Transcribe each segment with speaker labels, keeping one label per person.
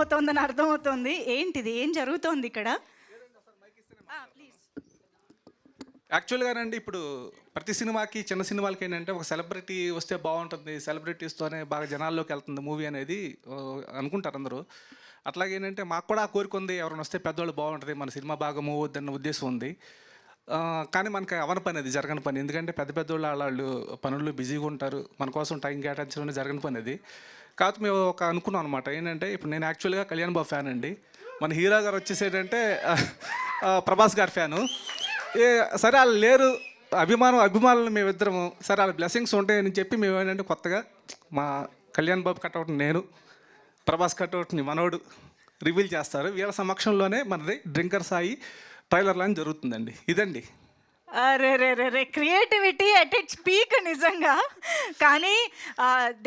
Speaker 1: అవుతోందని అర్థమవుతోంది. ఏంటిది, ఏం జరుగుతోంది ఇక్కడ?
Speaker 2: యాక్చువల్గానండి ఇప్పుడు ప్రతి సినిమాకి చిన్న సినిమాలకి ఏంటంటే ఒక సెలబ్రిటీ వస్తే బాగుంటుంది, సెలబ్రిటీస్తోనే బాగా జనాల్లోకి వెళ్తుంది మూవీ అనేది అనుకుంటారు అందరూ. అట్లాగేంటంటే మాకు కూడా ఆ కోరిక ఉంది, ఎవరైనా వస్తే పెద్దవాళ్ళు బాగుంటుంది, మన సినిమా బాగా మూవ్ అవుద్దన్న ఉద్దేశం ఉంది. కానీ మనకి అవన పని, అది జరగని పని. ఎందుకంటే పెద్ద పెద్దవాళ్ళు వాళ్ళు పనుల్లో బిజీగా ఉంటారు, మన కోసం టైం కేటాయించడం జరగని పని అది. కాకపోతే మేము ఒక అనుకున్నాం అనమాట, ఏంటంటే ఇప్పుడు నేను యాక్చువల్గా కళ్యాణ్ బాబు ఫ్యాన్ అండి. మన హీరో గారు వచ్చేసేటంటే ప్రభాస్ గారి ఫ్యాను. సరే వాళ్ళు లేరు, అభిమానులు మేమిద్దరము, సరే వాళ్ళ బ్లెస్సింగ్స్ ఉంటాయని చెప్పి మేము ఏంటంటే కొత్తగా మా కళ్యాణ్ బాబు కట్అవుట్ నేను, ప్రభాస్ కట్అవుట్ని మనోడు రివీల్ చేస్తారు. వీళ్ళ సమక్షంలోనే మనది డ్రింకర్ సాయి ట్రైలర్ లాంచ్ జరుగుతుందండి. ఇదండి.
Speaker 1: అరే రే రే రే, క్రియేటివిటీ అట్ ఇట్స్ పీక్ నిజంగా. కానీ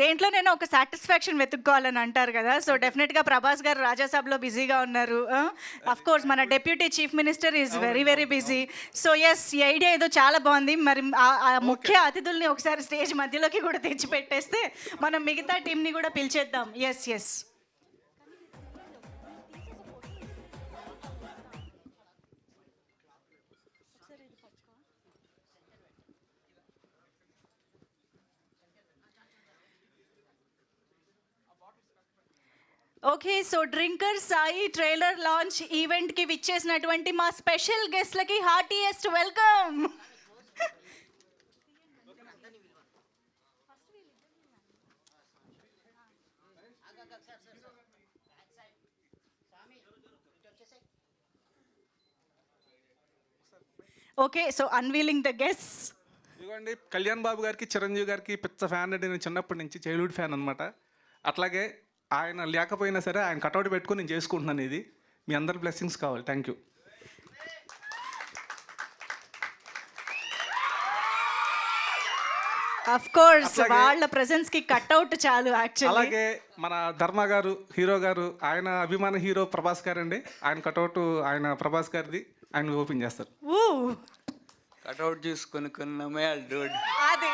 Speaker 1: దేంట్లో నేను ఒక సాటిస్ఫాక్షన్ వెతుక్కోవాలని అంటారు కదా. సో డెఫినెట్గా ప్రభాస్ గారు రాజాసాబ్లో బిజీగా ఉన్నారు. అఫ్ కోర్స్ మన deputy chief minister is very very busy. So yes, ఈ ఐడియా ఏదో చాలా బాగుంది. మరి ఆ ముఖ్య అతిథుల్ని ఒకసారి స్టేజ్ మధ్యలోకి కూడా తెచ్చిపెట్టేస్తే మనం మిగతా టీంని కూడా పిలిచేద్దాం. Yes yes. Okay, so drinker Sai trailer launch ఈవెంట్కి విచ్చేసినటువంటి మా స్పెషల్ గెస్ట్లకి heartiest welcome. Okay, so unveiling the guests.
Speaker 2: ఇదిగోండి, కళ్యాణ్ బాబు గారికి చిరంజీవి గారికి పిచ్చ ఫ్యాన్ అండి. నేను చిన్నప్పటి నుంచి చైల్డ్హుడ్ ఫ్యాన్ అనమాట. అట్లాగే ఆయన లేకపోయినా సరే ఆయన కటౌట్ పెట్టుకుని నేను చేసుకుంటున్నాను. ఇది మీ అందరి బ్లెస్సింగ్స్ కావాలి. Thank you.
Speaker 1: అఫ్ కోర్స్ వాళ్ళ ప్రెసెన్స్ కి కట్అవుట్ చాలు యాక్చువల్లీ.
Speaker 2: అలాగే మన ధర్మ గారు, హీరో గారు, ఆయన అభిమాన హీరో ప్రభాస్ గారు అండి. ఆయన కటౌట్ ఆయన ప్రభాస్ గారిది, ఆయన ఓపెన్ చేస్తారు.
Speaker 1: ఊ
Speaker 3: కట్అవుట్ చూసుకొని కొన్నమే డూడ్.
Speaker 1: అది